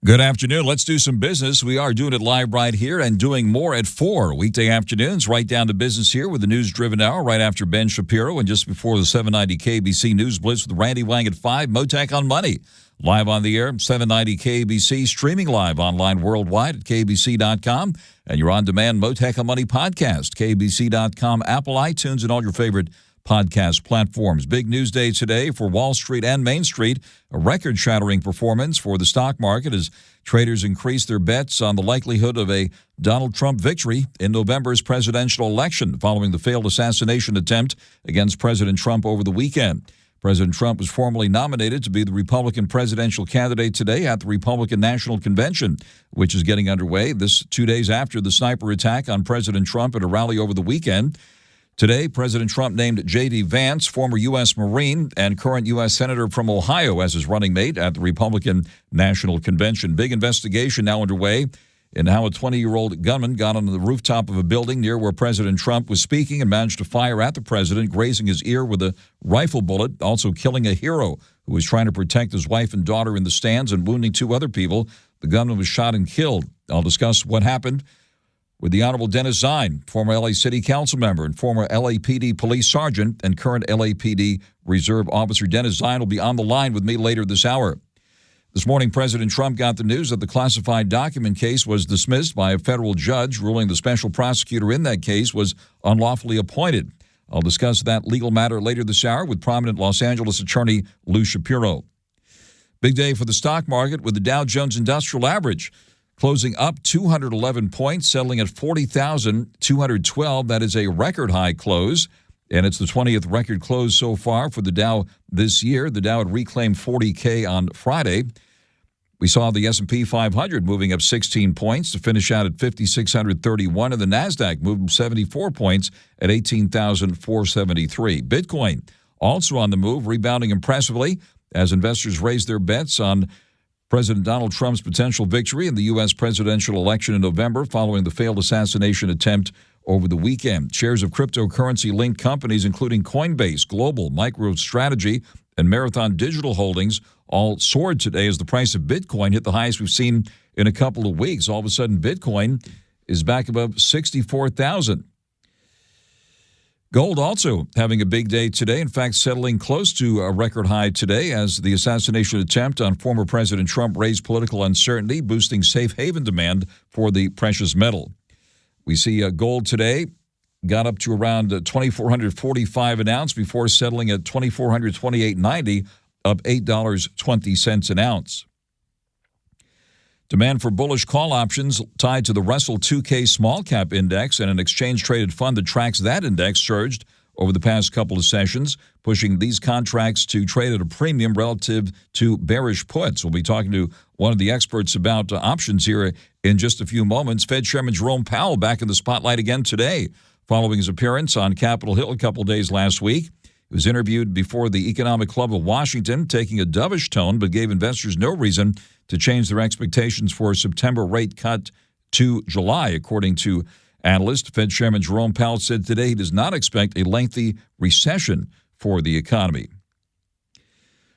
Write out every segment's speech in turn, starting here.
Good afternoon. Let's do some business. We are doing it live right here and doing more at 4 weekday afternoons, right down to business here with the news-driven hour right after Ben Shapiro and just before the 790 KBC News Blitz with Randy Wang at 5, Mottek On Money. Live on the air, 790 KBC, streaming live online worldwide at kbc.com. And your on-demand Mottek On Money podcast, kbc.com, Apple, iTunes, and all your favorite podcast platforms. Big news day today for Wall Street and Main Street. A record-shattering performance for the stock market as traders increase their bets on the likelihood of a Donald Trump victory in November's presidential election following the failed assassination attempt against President Trump over the weekend. President Trump was formally nominated to be the Republican presidential candidate today at the Republican National Convention, which is getting underway. This 2 days after the sniper attack on President Trump at a rally over the weekend. Today, President Trump named J.D. Vance, former U.S. Marine and current U.S. Senator from Ohio, as his running mate at the Republican National Convention. Big investigation now underway in how a 20-year-old gunman got on the rooftop of a building near where President Trump was speaking and managed to fire at the president, grazing his ear with a rifle bullet, also killing a hero who was trying to protect his wife and daughter in the stands and wounding 2 other people. The gunman was shot and killed. I'll discuss what happened with the Honorable Dennis ZINE, former L.A. City Council member and former LAPD police sergeant and current LAPD Reserve Officer. Dennis ZINE will be on the line with me later this hour. This morning, President Trump got the news that the classified document case was dismissed by a federal judge, ruling the special prosecutor in that case was unlawfully appointed. I'll discuss that legal matter later this hour with prominent Los Angeles attorney Lou Shapiro. Big day for the stock market with the Dow Jones Industrial Average closing up 211 points, settling at 40,212. That is a record high close, and it's the 20th record close so far for the Dow this year. The Dow had reclaimed 40K on Friday. We saw the S&P 500 moving up 16 points to finish out at 5,631, and the NASDAQ moved 74 points at 18,473. Bitcoin also on the move, rebounding impressively as investors raised their bets on President Donald Trump's potential victory in the U.S. presidential election in November following the failed assassination attempt over the weekend. Shares of cryptocurrency-linked companies, including Coinbase, Global, MicroStrategy, and Marathon Digital Holdings, all soared today as the price of Bitcoin hit the highest we've seen in a couple of weeks. All of a sudden, Bitcoin is back above 64,000. Gold also having a big day today, in fact, settling close to a record high today as the assassination attempt on former President Trump raised political uncertainty, boosting safe haven demand for the precious metal. We see gold today got up to around $2,445 an ounce before settling at $2,428.90, up $8.20 an ounce. Demand for bullish call options tied to the Russell 2K Small Cap Index and an exchange-traded fund that tracks that index surged over the past couple of sessions, pushing these contracts to trade at a premium relative to bearish puts. We'll be talking to one of the experts about options here in just a few moments. Fed Chairman Jerome Powell back in the spotlight again today following his appearance on Capitol Hill a couple days last week. He was interviewed before the Economic Club of Washington, taking a dovish tone, but gave investors no reason to change their expectations for a September rate cut to July. According to analysts, Fed Chairman Jerome Powell said today he does not expect a lengthy recession for the economy.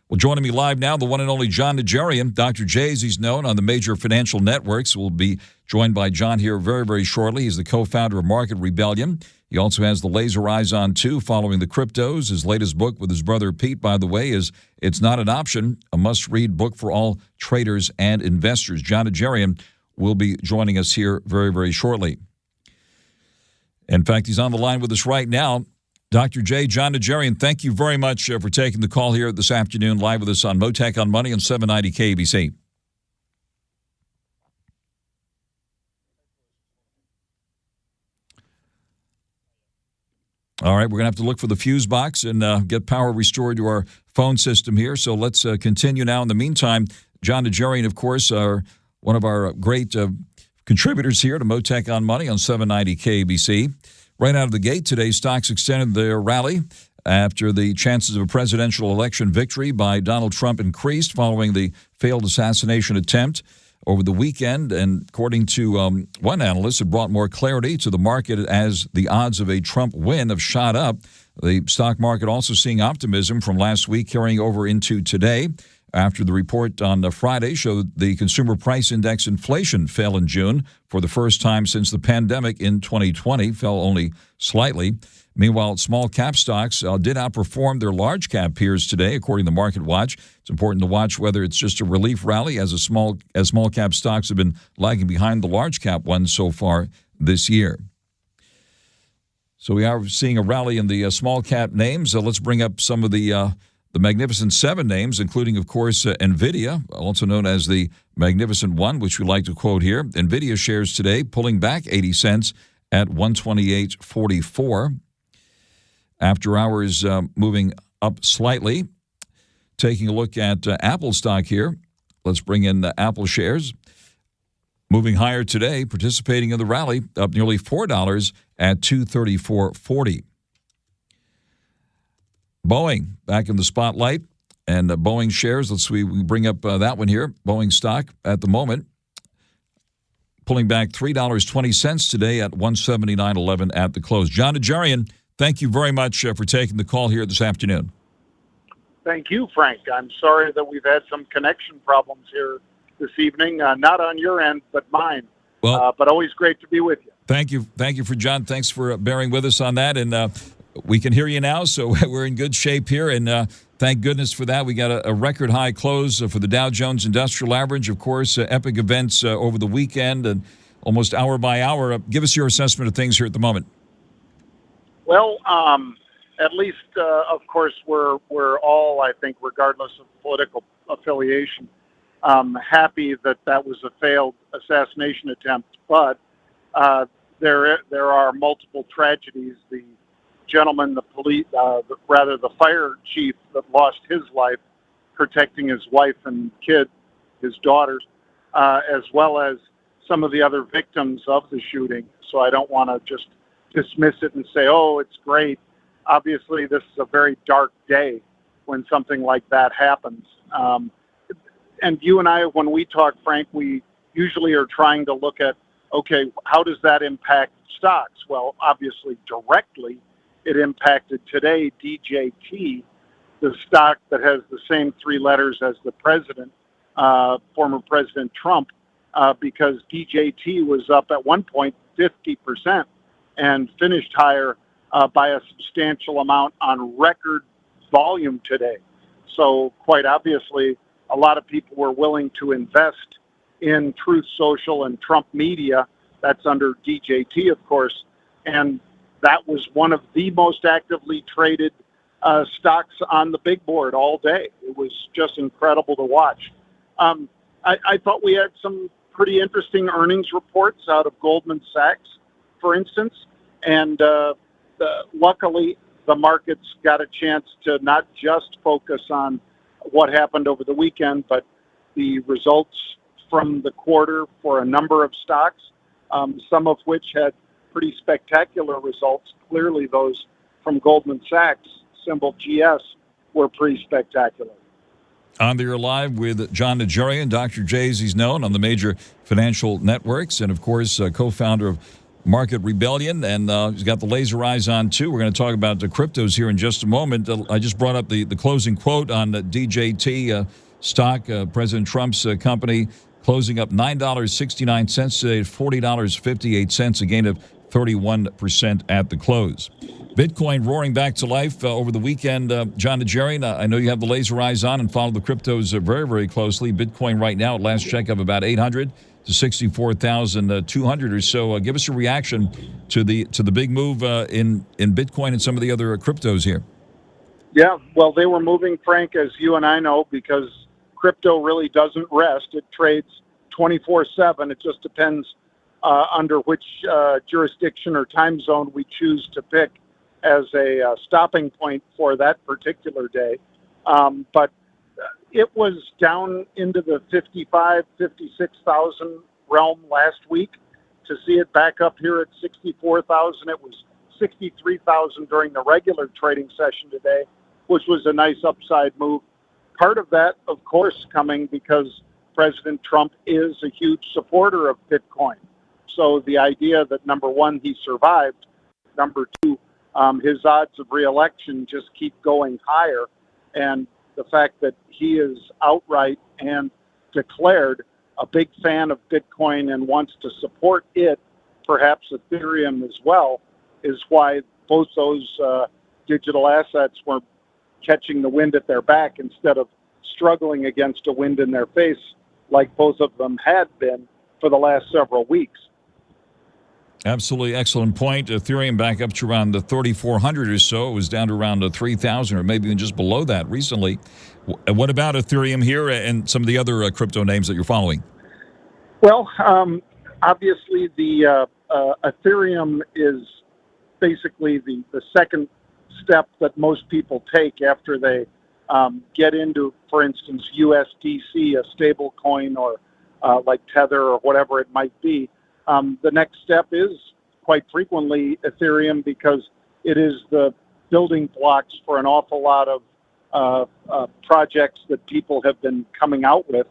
Well, joining me live now, the one and only John NAJARIAN. Dr. J, as he's known on the major financial networks. We'll be joined by John here very, very shortly. He's the co-founder of Market Rebellion. He also has the laser eyes on, too, following the cryptos. His latest book with his brother Pete, by the way, is It's Not an Option, a must-read book for all traders and investors. John NAJARIAN will be joining us here very, very shortly. In fact, he's on the line with us right now. Dr. J, John NAJARIAN, thank you very much for taking the call here this afternoon, live with us on Mottek On Money on 790 KBC. All right, we're going to have to look for the fuse box and get power restored to our phone system here. So let's continue now. In the meantime, John NAJARIAN, of course, are one of our great contributors here to Mottek On Money on 790 KBC. Right out of the gate today, stocks extended their rally after the chances of a presidential election victory by Donald Trump increased following the failed assassination attempt over the weekend. And according to one analyst, it brought more clarity to the market as the odds of a Trump win have shot up. The stock market also seeing optimism from last week carrying over into today after the report on Friday showed the consumer price index inflation fell in June for the first time since the pandemic in 2020, fell only slightly. Meanwhile, small cap stocks did outperform their large cap peers today, according to Market Watch. It's important to watch whether it's just a relief rally as small cap stocks have been lagging behind the large cap ones so far this year. So we are seeing a rally in the small cap names. Let's bring up some of the Magnificent Seven names, including, of course, NVIDIA, also known as the Magnificent One, which we like to quote here. NVIDIA shares today pulling back 80 cents at 128.44. After hours moving up slightly. Taking a look at Apple stock here. Let's bring in Apple shares. Moving higher today, participating in the rally, up nearly $4 at 234.40. Boeing back in the spotlight, and Boeing shares. We bring up that one here. Boeing stock at the moment pulling back $3.20 today at 179.11 at the close. John NAJARIAN, thank you very much for taking the call here this afternoon. Thank you, Frank. I'm sorry that we've had some connection problems here this evening. Not on your end, but mine. Well, but always great to be with you. Thank you. Thank you, John. Thanks for bearing with us on that. And we can hear you now, so we're in good shape here. And thank goodness for that. We got a record high close for the Dow Jones Industrial Average. Of course, epic events over the weekend and almost hour by hour. Give us your assessment of things here at the moment. Well, at least, of course, we're all, I think, regardless of political affiliation, happy that was a failed assassination attempt. But there are multiple tragedies. The gentleman, the fire chief that lost his life protecting his wife and kid, his daughters, as well as some of the other victims of the shooting. So I don't want to just dismiss it and say, oh, it's great. Obviously, this is a very dark day when something like that happens. And you and I, when we talk, Frank, we usually are trying to look at, okay, how does that impact stocks? Well, obviously, directly, it impacted today DJT, the stock that has the same three letters as the president, former President Trump, because DJT was up at one point 50% and finished higher by a substantial amount on record volume today. So quite obviously, a lot of people were willing to invest in Truth Social and Trump Media. That's under DJT, of course. And that was one of the most actively traded stocks on the big board all day. It was just incredible to watch. I thought we had some pretty interesting earnings reports out of Goldman Sachs, for instance. And luckily, the markets got a chance to not just focus on what happened over the weekend, but the results from the quarter for a number of stocks, some of which had pretty spectacular results. Clearly, those from Goldman Sachs, symbol GS, were pretty spectacular. On the air live with John NAJARIAN, Dr. J, as he's known, on the major financial networks, and of course, co-founder of Market Rebellion, and he's got the laser eyes on, too. We're going to talk about the cryptos here in just a moment. I just brought up the closing quote on the DJT stock, President Trump's company, closing up $9.69 today at $40.58, a gain of 31% at the close. Bitcoin roaring back to life over the weekend. John NAJARIAN, I know you have the laser eyes on and follow the cryptos very, very closely. Bitcoin right now, at last check, of about 800 to 64,200 or so. Give us your reaction to the big move in Bitcoin and some of the other cryptos here. Yeah, well, they were moving, Frank, as you and I know, because crypto really doesn't rest. It trades 24/7. It just depends under which jurisdiction or time zone we choose to pick as a stopping point for that particular day. But it was down into the 55, 56,000 realm last week. To see it back up here at 64,000, it was 63,000 during the regular trading session today, which was a nice upside move. Part of that, of course, coming because President Trump is a huge supporter of Bitcoin. So the idea that, number one, he survived, number two, his odds of reelection just keep going higher. And the fact that he is outright and declared a big fan of Bitcoin and wants to support it, perhaps Ethereum as well, is why both those digital assets were catching the wind at their back instead of struggling against a wind in their face like both of them had been for the last several weeks. Absolutely excellent point. Ethereum back up to around the 3,400 or so. It was down to around 3,000 or maybe even just below that recently. What about Ethereum here and some of the other crypto names that you're following? Well, obviously the Ethereum is basically the second step that most people take after they get into, for instance, USDC, a stable coin, or like Tether or whatever it might be. The next step is quite frequently Ethereum because it is the building blocks for an awful lot of projects that people have been coming out with.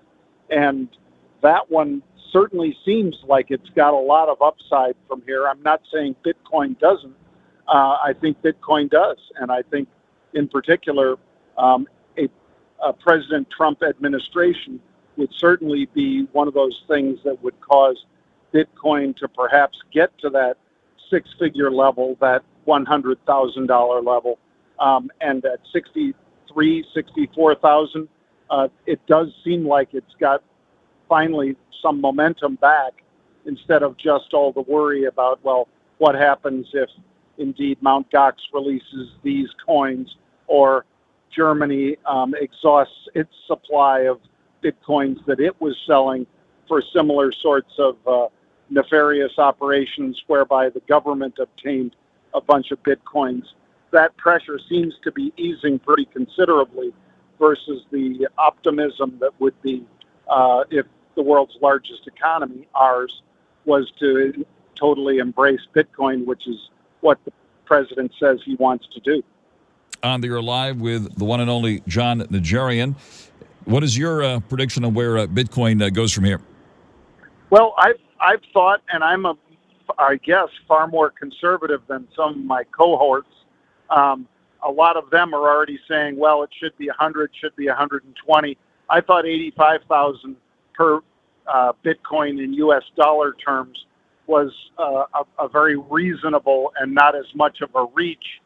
And that one certainly seems like it's got a lot of upside from here. I'm not saying Bitcoin doesn't. I think Bitcoin does. And I think in particular, a President Trump administration would certainly be one of those things that would cause Bitcoin to perhaps get to that six-figure level, that $100,000 level, and at 64,000, it does seem like it's got finally some momentum back instead of just all the worry about, well, what happens if indeed Mt. Gox releases these coins or Germany exhausts its supply of Bitcoins that it was selling for similar sorts of nefarious operations whereby the government obtained a bunch of Bitcoins. That pressure seems to be easing pretty considerably versus the optimism that would be if the world's largest economy, ours, was to totally embrace Bitcoin, which is what the president says he wants to do. You're live with the one and only John NAJARIAN. What is your prediction on where Bitcoin goes from here? Well, I've thought, and I guess, far more conservative than some of my cohorts. A lot of them are already saying, well, it should be 100, should be 120. I thought 85,000 per Bitcoin in U.S. dollar terms was a very reasonable and not as much of a reach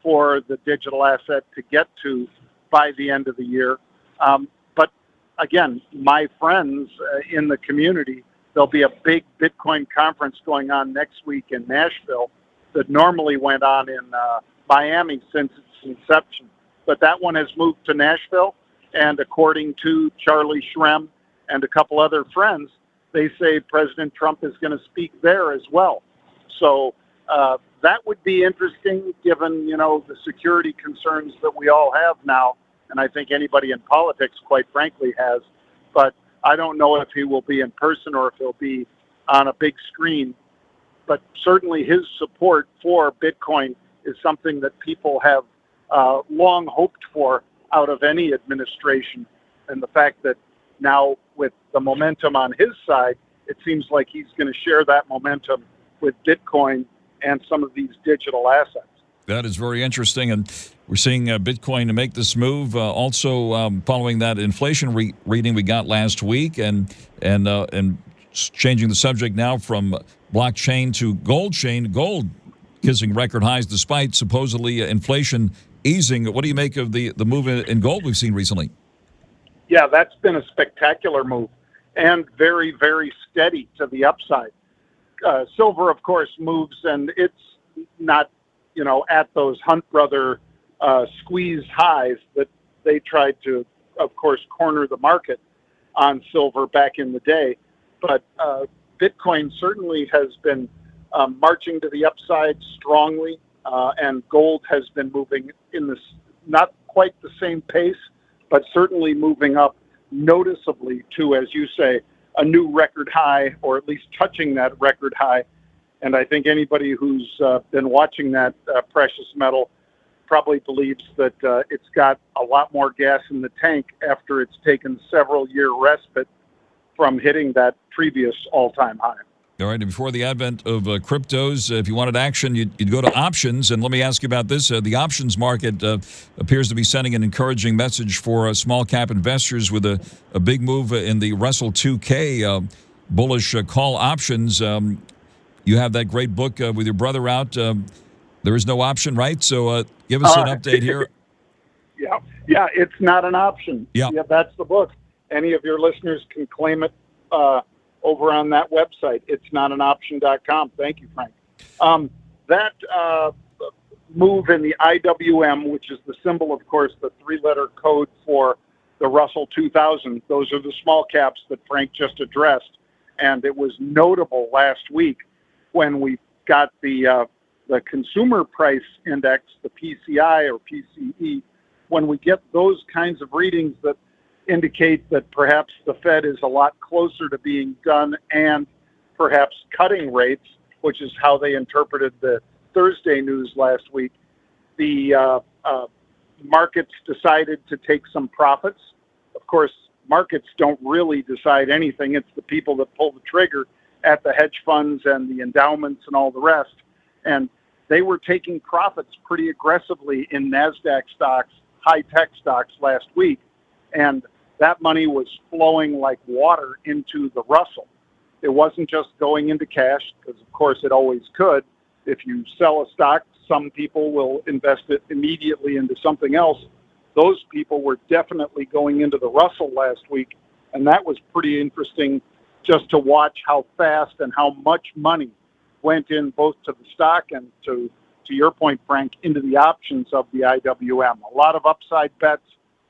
for the digital asset to get to by the end of the year. But again, my friends in the community, there'll be a big Bitcoin conference going on next week in Nashville that normally went on in Miami since its inception. But that one has moved to Nashville, and according to Charlie Shrem and a couple other friends, they say President Trump is going to speak there as well. So that would be interesting given, the security concerns that we all have now, and I think anybody in politics, quite frankly, has. But I don't know if he will be in person or if he'll be on a big screen. But certainly his support for Bitcoin is something that people have long hoped for out of any administration. And the fact that now with the momentum on his side, it seems like he's going to share that momentum with Bitcoin and some of these digital assets. That is very interesting, and we're seeing Bitcoin to make this move. Also, following that inflation reading we got last week, and changing the subject now from blockchain to gold chain. Gold kissing record highs despite supposedly inflation easing. What do you make of the move in gold we've seen recently? Yeah, that's been a spectacular move and very, very steady to the upside. Silver, of course, moves, and it's not, at those Hunt brother squeeze highs that they tried to, of course, corner the market on silver back in the day. But Bitcoin certainly has been marching to the upside strongly, and gold has been moving in this, not quite the same pace, but certainly moving up noticeably to, as you say, a new record high, or at least touching that record high. And I think anybody who's been watching that precious metal probably believes that it's got a lot more gas in the tank after it's taken several year respite from hitting that previous all-time high. All right, and before the advent of cryptos, if you wanted action, you'd go to options. And let me ask you about this. The options market appears to be sending an encouraging message for small cap investors with a big move in the Russell 2K bullish call options. You have that great book with your brother out. There is no option, right? So give us an update here. Yeah, it's not an option. Yeah, that's the book. Any of your listeners can claim it over on that website. It's notanoption.com. Thank you, Frank. That move in the IWM, which is the symbol, of course, the three-letter code for the Russell 2000. Those are the small caps that Frank just addressed. And it was notable last week when we got the consumer price index, the PCI or PCE. When we get those kinds of readings that indicate that perhaps the Fed is a lot closer to being done and perhaps cutting rates, which is how they interpreted the Thursday news last week, the markets decided to take some profits. Of course, markets don't really decide anything. It's the people that pull the trigger at the hedge funds and the endowments and all the rest. And they were taking profits pretty aggressively in NASDAQ stocks, high-tech stocks last week. And that money was flowing like water into the Russell. It wasn't just going into cash, because of course it always could. If you sell a stock, some people will invest it immediately into something else. Those people were definitely going into the Russell last week, and that was pretty interesting just to watch how fast and how much money went in both to the stock and to your point, Frank, into the options of the IWM. A lot of upside bets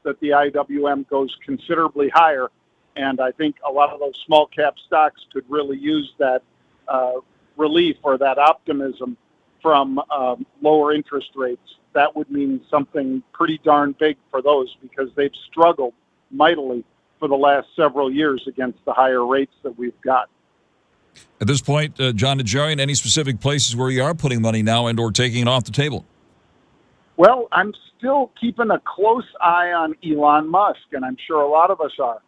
that the IWM goes considerably higher, and I think a lot of those small cap stocks could really use that relief or that optimism from lower interest rates. That would mean something pretty darn big for those, because they've struggled mightily for the last several years against the higher rates that we've got. At this point, John Najarian, any specific places where you are putting money now and or taking it off the table? Well, I'm still keeping a close eye on Elon Musk, and I'm sure a lot of us are.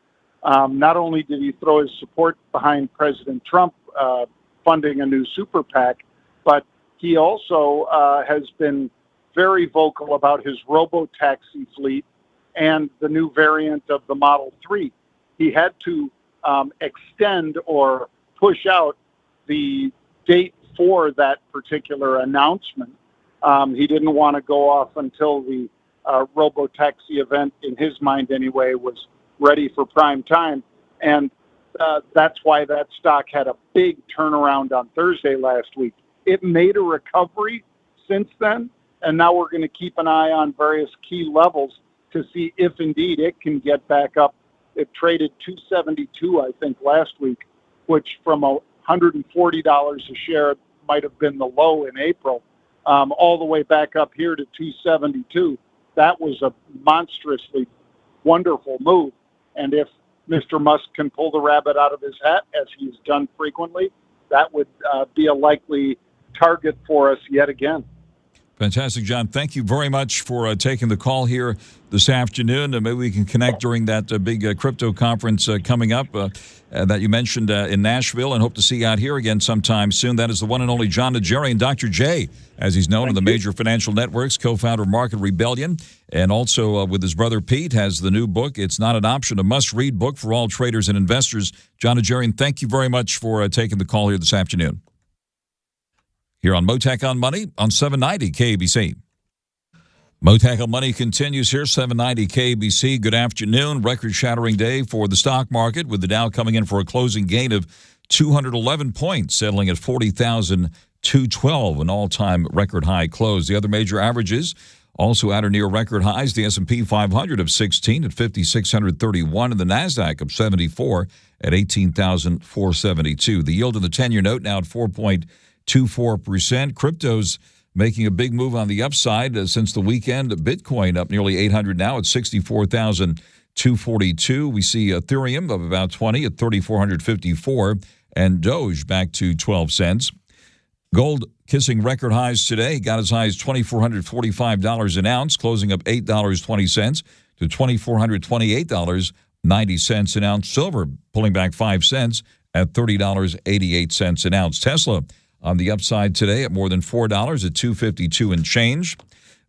Not only did he throw his support behind President Trump funding a new super PAC, but he also has been very vocal about his robo-taxi fleet and the new variant of the Model 3. He had to extend or push out the date for that particular announcement. He didn't want to go off until the robo-taxi event, in his mind anyway, was ready for prime time. And that's why that stock had a big turnaround on Thursday last week. It made a recovery since then, and now we're going to keep an eye on various key levels to see if indeed it can get back up. It traded $272, I think, last week, which from $140 a share might have been the low in April, all the way back up here to $272. That was a monstrously wonderful move. And if Mr. Musk can pull the rabbit out of his hat, as he's done frequently, that would be a likely target for us yet again. Fantastic, John. Thank you very much for taking the call here this afternoon. Maybe we can connect during that big crypto conference coming up that you mentioned in Nashville, and hope to see you out here again sometime soon. That is the one and only John Najarian, Dr. J, as he's known in the major financial networks, co-founder of Market Rebellion, and also with his brother Pete has the new book, It's Not an Option, a must-read book for all traders and investors. John Najarian, thank you very much for taking the call here this afternoon. Here on Mottek On Money on 790 KBC. Mottek On Money continues here, 790 KBC. Good afternoon. Record-shattering day for the stock market, with the Dow coming in for a closing gain of 211 points, settling at 40,212, an all-time record high close. The other major averages also at or near record highs. The S&P 500 of 16 at 5,631, and the NASDAQ of 74 at 18,472. The yield of the 10-year note now at 4.24%. Crypto's making a big move on the upside since the weekend. Bitcoin up nearly 800 now at 64,242. We see Ethereum of about 20 at 3,454, and Doge back to 12 cents. Gold kissing record highs today. Got as high as $2,445 an ounce, closing up $8.20 to $2,428.90 an ounce. Silver pulling back 5 cents at $30.88 an ounce. Tesla on the upside today at more than $4 at $252 and change.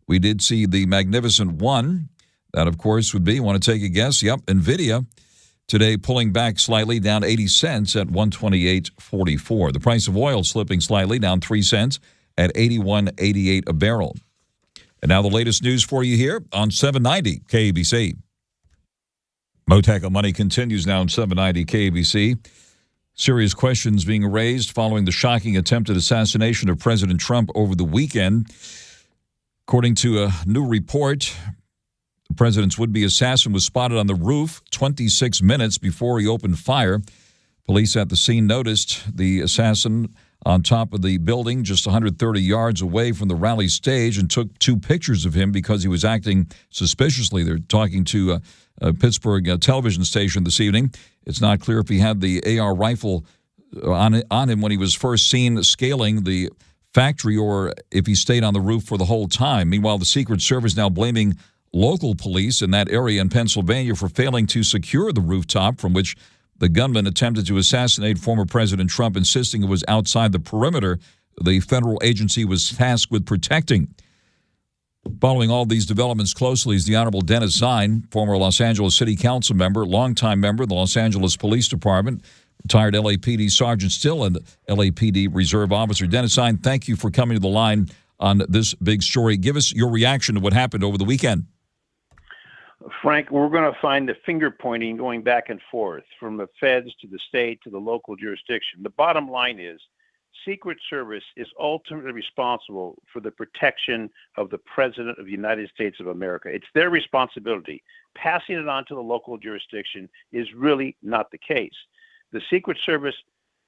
We did see the magnificent one. That, of course, would be, want to take a guess? Yep, NVIDIA today pulling back slightly, down 80 cents at $128.44. The price of oil slipping slightly, down 3 cents at $81.88 a barrel. And now the latest news for you here on 790 KABC. Mottek On Money continues now on 790 KABC. Serious questions being raised following the shocking attempted assassination of President Trump over the weekend. According to a new report, the president's would-be assassin was spotted on the roof 26 minutes before he opened fire. Police at the scene noticed the assassin on top of the building just 130 yards away from the rally stage and took 2 pictures of him because he was acting suspiciously. They're talking to a Pittsburgh television station this evening. It's not clear if he had the AR rifle on him when he was first seen scaling the factory or if he stayed on the roof for the whole time. Meanwhile, the Secret Service now blaming local police in that area in Pennsylvania for failing to secure the rooftop from which the gunman attempted to assassinate former President Trump, insisting it was outside the perimeter the federal agency was tasked with protecting. Following all these developments closely is the Honorable Dennis ZINE, former Los Angeles City Council member, longtime member of the Los Angeles Police Department, retired LAPD Sergeant, still an LAPD Reserve officer. Dennis ZINE, thank you for coming to the line on this big story. Give us your reaction to what happened over the weekend. Frank, we're going to find the finger pointing going back and forth from the feds to the state to the local jurisdiction. The bottom line is Secret Service is ultimately responsible for the protection of the President of the United States of America. It's their responsibility. Passing it on to the local jurisdiction is really not the case. The Secret Service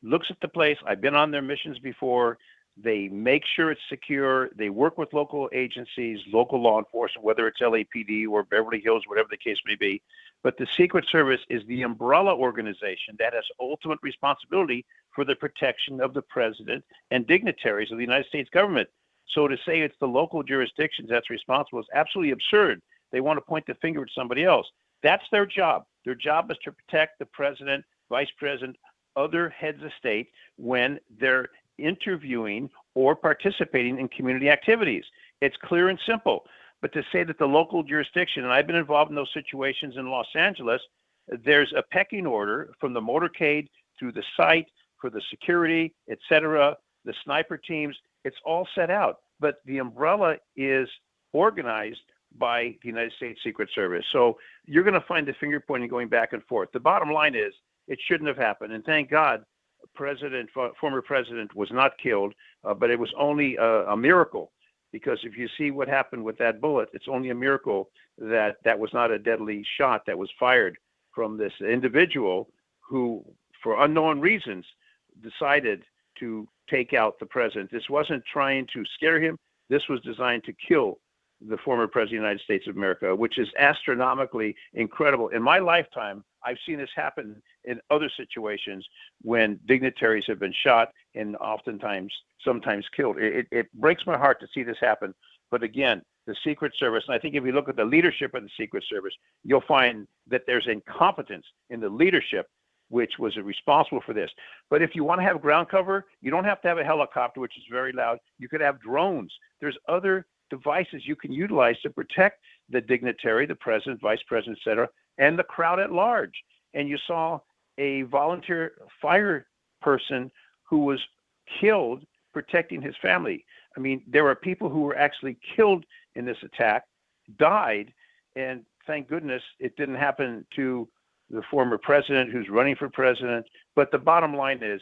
looks at the place. I've been on their missions before. They make sure it's secure. They work with local agencies, local law enforcement, whether it's LAPD or Beverly Hills, whatever the case may be. But the Secret Service is the umbrella organization that has ultimate responsibility for the protection of the president and dignitaries of the United States government. So to say it's the local jurisdictions that's responsible is absolutely absurd. They want to point the finger at somebody else. That's their job. Their job is to protect the president, vice president, other heads of state when they're interviewing or participating in community activities. It's clear and simple. But to say that the local jurisdiction, and I've been involved in those situations in Los Angeles, there's a pecking order from the motorcade through the site for the security, etc., the sniper teams, it's all set out. But the umbrella is organized by the United States Secret Service. So you're going to find the finger pointing going back and forth. The bottom line is it shouldn't have happened. And thank God, former president was not killed, but it was only a miracle, because if you see what happened with that bullet, it's only a miracle that that was not a deadly shot that was fired from this individual who, for unknown reasons, decided to take out the president. This wasn't trying to scare him. This was designed to kill the former president of the United States of America, which is astronomically incredible. In my lifetime, I've seen this happen in other situations when dignitaries have been shot and sometimes killed. It breaks my heart to see this happen. But again, the Secret Service, and I think if you look at the leadership of the Secret Service, you'll find that there's incompetence in the leadership which was responsible for this. But if you want to have ground cover, you don't have to have a helicopter, which is very loud. You could have drones. There's other devices you can utilize to protect the dignitary, the president, vice president, et cetera, and the crowd at large. And you saw a volunteer fire person who was killed protecting his family. I mean, there were people who were actually killed in this attack, died, and thank goodness it didn't happen to the former president who's running for president. But the bottom line is,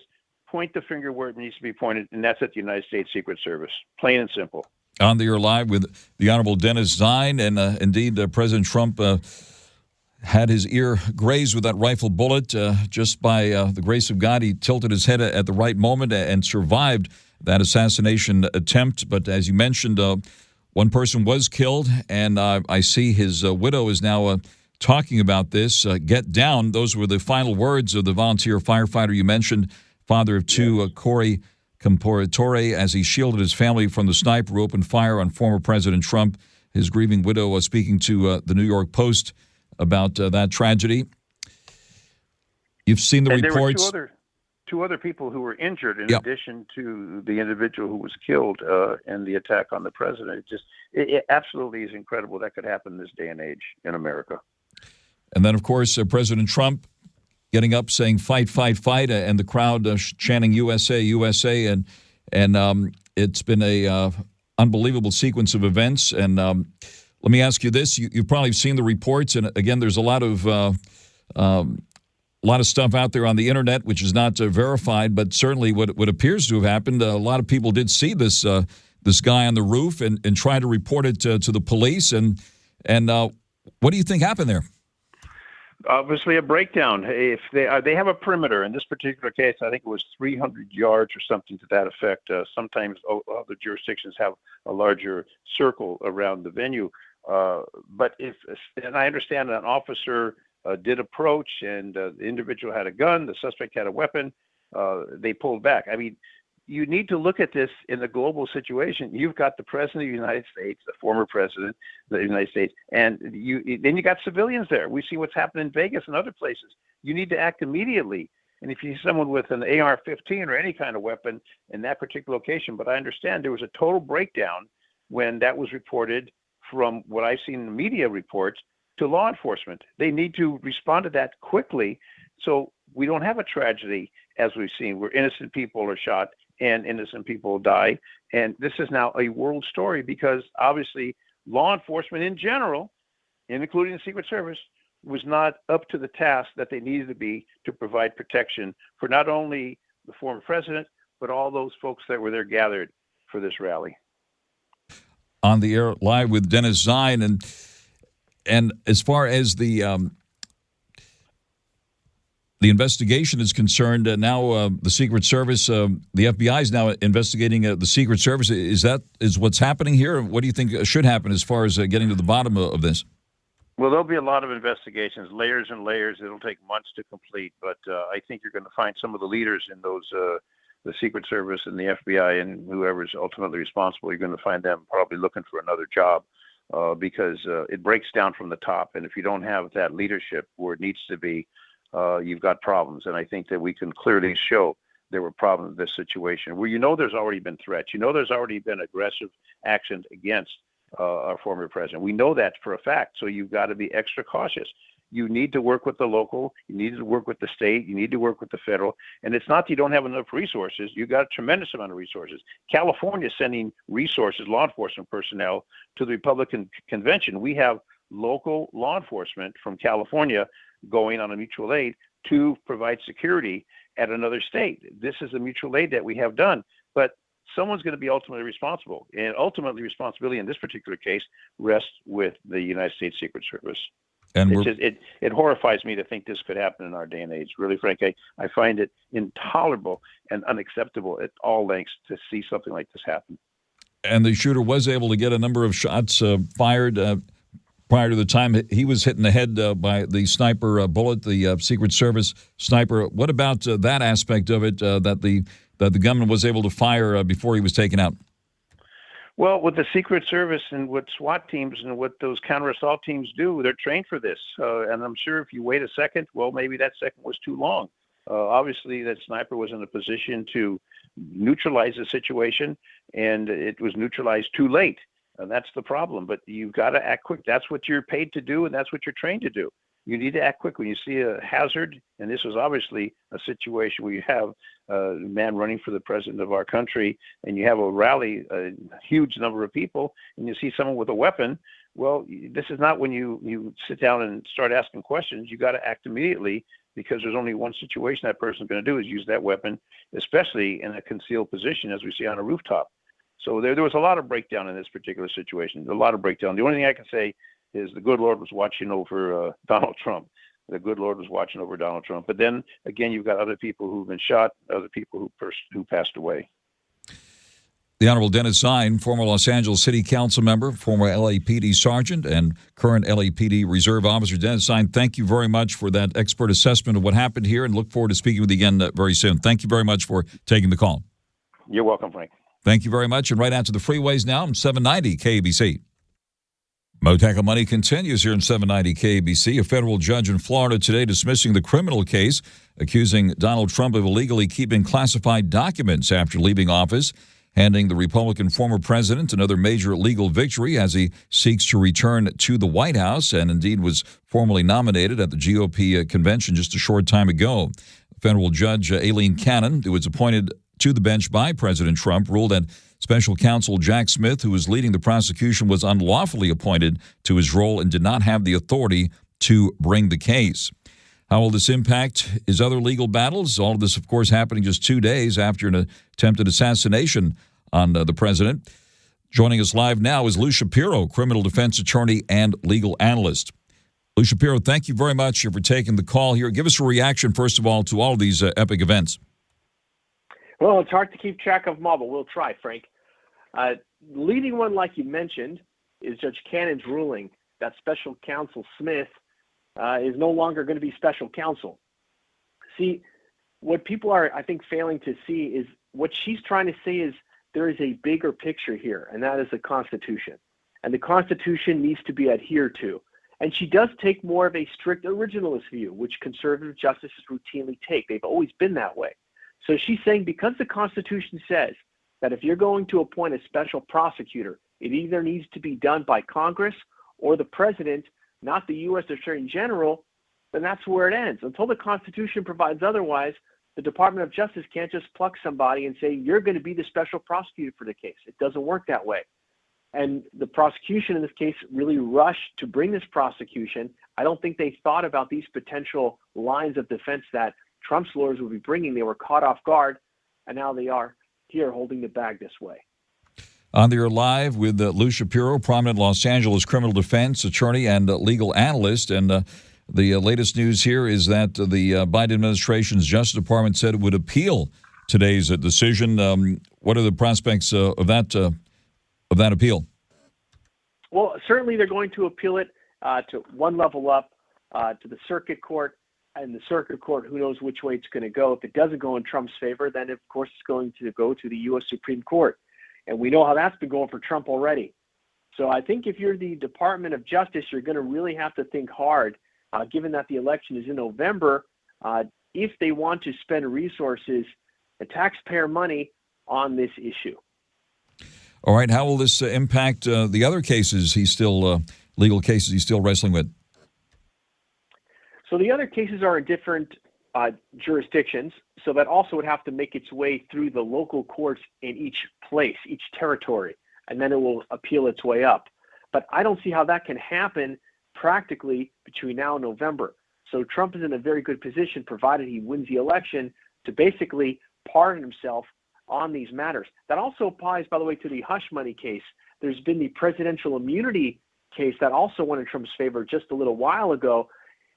point the finger where it needs to be pointed, and that's at the United States Secret Service, plain and simple. On the air live with the Honorable Dennis ZINE, and indeed President Trump had his ear grazed with that rifle bullet. Just by the grace of God, he tilted his head at the right moment and survived that assassination attempt. But as you mentioned, one person was killed, and I see his widow is now talking about this. Get down. Those were the final words of the volunteer firefighter you mentioned, father of two, Corey Comparatore, as he shielded his family from the sniper who opened fire on former President Trump. His grieving widow was speaking to the New York Post about that tragedy. You've seen the reports. two other people who were injured in Yep. addition to the individual who was killed in the attack on the president. It absolutely is incredible that could happen this day and age in America. And then, of course, President Trump getting up saying "fight, fight, fight," and the crowd chanting "USA, USA," and it's been a unbelievable sequence of events. And let me ask you this: you've probably seen the reports, and again, there's a lot of stuff out there on the internet which is not verified, but certainly what appears to have happened. A lot of people did see this guy on the roof and try to report it to the police. And what do you think happened there? Obviously, a breakdown. If they have a perimeter in this particular case, I think it was 300 yards or something to that effect. Sometimes other jurisdictions have a larger circle around the venue. But and I understand an officer did approach, and the individual had a gun, the suspect had a weapon, they pulled back. I mean, you need to look at this in the global situation. You've got the president of the United States, the former president of the United States, and then you got civilians there. We see what's happened in Vegas and other places. You need to act immediately. And if you see someone with an AR-15 or any kind of weapon in that particular location, but I understand there was a total breakdown when that was reported from what I've seen in the media reports to law enforcement. They need to respond to that quickly so we don't have a tragedy as we've seen where innocent people are shot and innocent people die. And this is now a world story because obviously law enforcement in general, including the Secret Service, was not up to the task that they needed to be to provide protection for not only the former president, but all those folks that were there gathered for this rally. On the air live with Dennis Zine. And as far as the investigation is concerned, now the Secret Service, the FBI is now investigating the Secret Service. Is what's happening here? What do you think should happen as far as getting to the bottom of this? Well, there'll be a lot of investigations, layers and layers. It'll take months to complete, but I think you're going to find some of the leaders in those, the Secret Service and the FBI and whoever's ultimately responsible. You're going to find them probably looking for another job. Because it breaks down from the top. And if you don't have that leadership where it needs to be, you've got problems. And I think that we can clearly show there were problems in this situation where there's already been threats. There's already been aggressive action against our former president. We know that for a fact. So you've got to be extra cautious. You need to work with the local. You need to work with the state. You need to work with the federal. And it's not that you don't have enough resources. You've got a tremendous amount of resources. California is sending resources, law enforcement personnel, to the Republican convention. We have local law enforcement from California going on a mutual aid to provide security at another state. This is a mutual aid that we have done. But someone's going to be ultimately responsible. And ultimately, responsibility in this particular case rests with the United States Secret Service. And it horrifies me to think this could happen in our day and age. Really, Frank, I find it intolerable and unacceptable at all lengths to see something like this happen. And the shooter was able to get a number of shots fired prior to the time he was hit in the head by the sniper bullet, the Secret Service sniper. What about that aspect of it, that the gunman was able to fire before he was taken out? Well, with the Secret Service and what SWAT teams and what those counter-assault teams do, they're trained for this. And I'm sure if you wait a second, well, maybe that second was too long. Obviously, that sniper was in a position to neutralize the situation, and it was neutralized too late. And that's the problem. But you've got to act quick. That's what you're paid to do, and that's what you're trained to do. You need to act quick when you see a hazard, and this was obviously a situation where you have a man running for the president of our country, and you have a rally, a huge number of people, and you see someone with a weapon. Well, this is not when you sit down and start asking questions. You got to act immediately because there's only one situation that person's going to do is use that weapon, especially in a concealed position, as we see on a rooftop. So there was a lot of breakdown in this particular situation, a lot of breakdown. The only thing I can say is the good Lord was watching over Donald Trump. The good Lord was watching over Donald Trump. But then, again, you've got other people who've been shot, other people who passed away. The Honorable Dennis Zine, former Los Angeles City Council member, former LAPD sergeant, and current LAPD Reserve Officer. Dennis Zine, thank you very much for that expert assessment of what happened here, and look forward to speaking with you again very soon. Thank you very much for taking the call. You're welcome, Frank. Thank you very much. And right out to the freeways now, 790 KABC. Mottek On Money continues here in 790 KBC. A federal judge in Florida today dismissing the criminal case accusing Donald Trump of illegally keeping classified documents after leaving office, handing the Republican former president another major legal victory as he seeks to return to the White House and indeed was formally nominated at the GOP convention just a short time ago. Federal Judge Aileen Cannon, who was appointed to the bench by President Trump, ruled that Special Counsel Jack Smith, who was leading the prosecution, was unlawfully appointed to his role and did not have the authority to bring the case. How will this impact his other legal battles? All of this, of course, happening just 2 days after an attempted assassination on the president. Joining us live now is Lou Shapiro, criminal defense attorney and legal analyst. Lou Shapiro, thank you very much for taking the call here. Give us a reaction, first of all, to all of these epic events. Well, it's hard to keep track of them all, but we'll try, Frank. Leading one, like you mentioned, is Judge Cannon's ruling that Special Counsel Smith is no longer going to be special counsel. See, what people are, I think, failing to see is what she's trying to say is there is a bigger picture here, and that is the Constitution. And the Constitution needs to be adhered to. And she does take more of a strict originalist view, which conservative justices routinely take. They've always been that way. So she's saying because the Constitution says that if you're going to appoint a special prosecutor, it either needs to be done by Congress or the president, not the U.S. Attorney General, then that's where it ends. Until the Constitution provides otherwise, the Department of Justice can't just pluck somebody and say, you're going to be the special prosecutor for the case. It doesn't work that way. And the prosecution in this case really rushed to bring this prosecution. I don't think they thought about these potential lines of defense that Trump's lawyers would be bringing. They were caught off guard, and now they are here holding the bag this way. On the air live with Lou Shapiro, prominent Los Angeles criminal defense attorney and legal analyst. And the latest news here is that the Biden administration's Justice Department said it would appeal today's decision. What are the prospects of that appeal? Well, certainly they're going to appeal it to one level up to the circuit court. And the circuit court, who knows which way it's going to go. If it doesn't go in Trump's favor, then of course it's going to go to the U.S. Supreme Court. And we know how that's been going for Trump already. So I think if you're the Department of Justice, you're going to really have to think hard, given that the election is in November, if they want to spend resources and taxpayer money on this issue. All right. How will this impact the other cases legal cases he's still wrestling with? So the other cases are in different jurisdictions, so that also would have to make its way through the local courts in each place, each territory, and then it will appeal its way up. But I don't see how that can happen practically between now and November. So Trump is in a very good position, provided he wins the election, to basically pardon himself on these matters. That also applies, by the way, to the hush money case. There's been the presidential immunity case that also went in Trump's favor just a little while ago.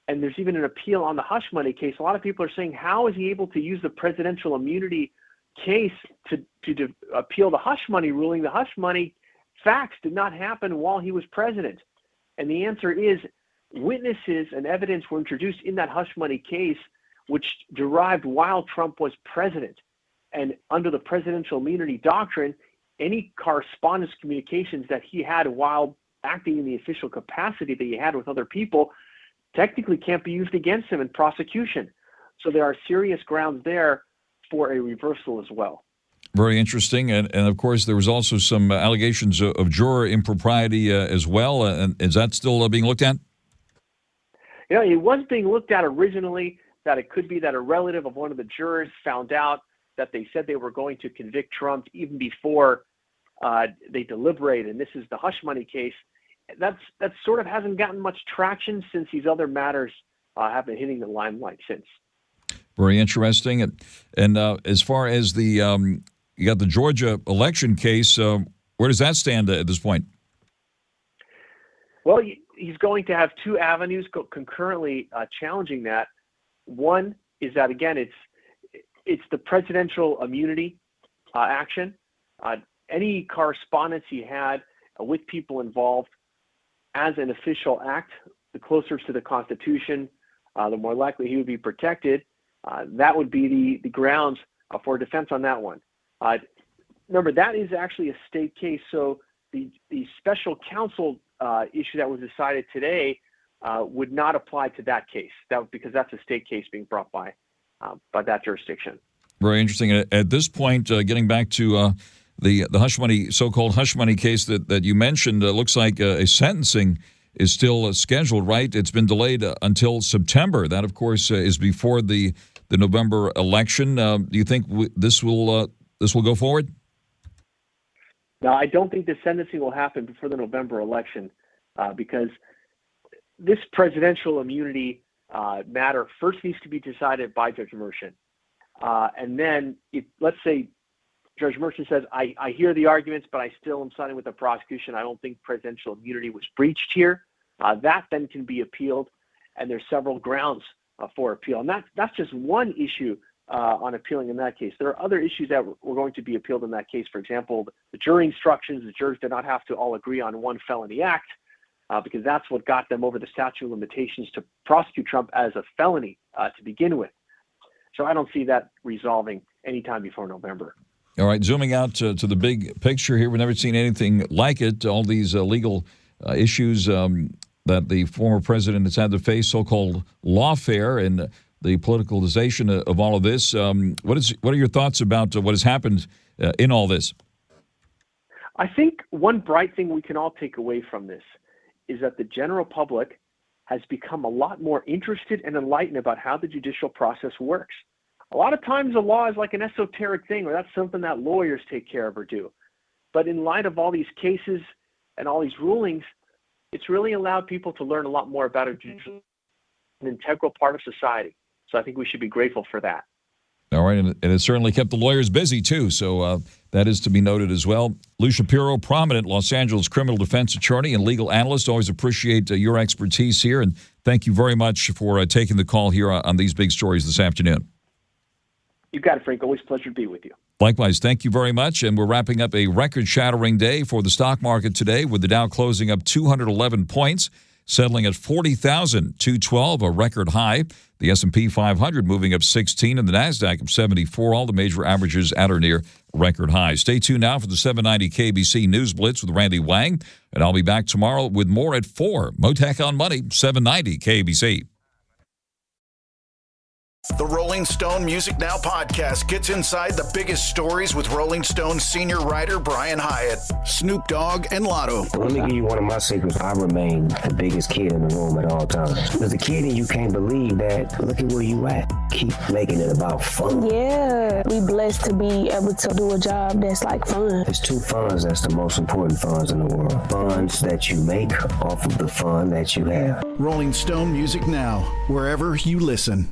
And there's even an appeal on the hush money case. A lot of people are saying, how is he able to use the presidential immunity case to appeal the hush money ruling? The hush money facts did not happen while he was president. And the answer is witnesses and evidence were introduced in that hush money case, which derived while Trump was president. And under the presidential immunity doctrine, any correspondence communications that he had while acting in the official capacity that he had with other people technically can't be used against him in prosecution. So there are serious grounds there for a reversal as well. Very interesting. And of course, there was also some allegations of juror impropriety as well. And is that still being looked at? You know, it was being looked at originally, that it could be that a relative of one of the jurors found out that they said they were going to convict Trump even before they deliberated. And this is the hush money case. That sort of hasn't gotten much traction since these other matters have been hitting the limelight since. Very interesting. And as far as the you got the Georgia election case, where does that stand at this point? Well, he's going to have two avenues concurrently challenging that. One is that, again, it's the presidential immunity action. Any correspondence he had with people involved as an official act, the closer to the Constitution, the more likely he would be protected. That would be the grounds for defense on that one. Remember, that is actually a state case, so the special counsel issue that was decided today would not apply to that case. Because that's a state case being brought by that jurisdiction. Very interesting. At this point, getting back to the hush money, so-called hush money case that you mentioned, looks like a sentencing is still scheduled, right? It's been delayed until September. That, of course, is before the November election. Do you think this will go forward? No, I don't think the sentencing will happen before the November election because this presidential immunity matter first needs to be decided by Judge Merchant. And then, let's say Judge Merchant says, I hear the arguments, but I still am siding with the prosecution. I don't think presidential immunity was breached here. That then can be appealed, and there's several grounds for appeal. And that's just one issue on appealing in that case. There are other issues that were going to be appealed in that case. For example, the jury instructions, the jurors did not have to all agree on one felony act because that's what got them over the statute of limitations to prosecute Trump as a felony to begin with. So I don't see that resolving anytime before November. All right, zooming out to the big picture here, we've never seen anything like it. All these legal issues that the former president has had to face, so-called lawfare, and the politicalization of all of this. What are your thoughts about what has happened in all this? I think one bright thing we can all take away from this is that the general public has become a lot more interested and enlightened about how the judicial process works. A lot of times the law is like an esoteric thing, or that's something that lawyers take care of or do. But in light of all these cases and all these rulings, it's really allowed people to learn a lot more about a judicial, an integral part of society. So I think we should be grateful for that. All right, and it certainly kept the lawyers busy, too, so that is to be noted as well. Lou Shapiro, prominent Los Angeles criminal defense attorney and legal analyst. Always appreciate your expertise here, and thank you very much for taking the call here on these big stories this afternoon. You got it, Frank. Always a pleasure to be with you. Likewise, thank you very much, and we're wrapping up a record-shattering day for the stock market today, with the Dow closing up 211 points, settling at 40,212, a record high. The S&P 500 moving up 16, and the NASDAQ up 74, all the major averages at or near record highs. Stay tuned now for the 790 KBC News Blitz with Randy Wang, and I'll be back tomorrow with more at 4. Mottek On Money, 790 KBC. The Rolling Stone Music Now podcast gets inside the biggest stories with Rolling Stone senior writer Brian Hyatt, Snoop Dogg, and Lotto. Let me give you one of my secrets. I remain the biggest kid in the room at all times. There's a kid in you can't believe that. Look at where you at. Keep making it about fun. Yeah, we blessed to be able to do a job that's like fun. There's two funds that's the most important funds in the world. Funds that you make off of the fun that you have. Rolling Stone Music Now, wherever you listen.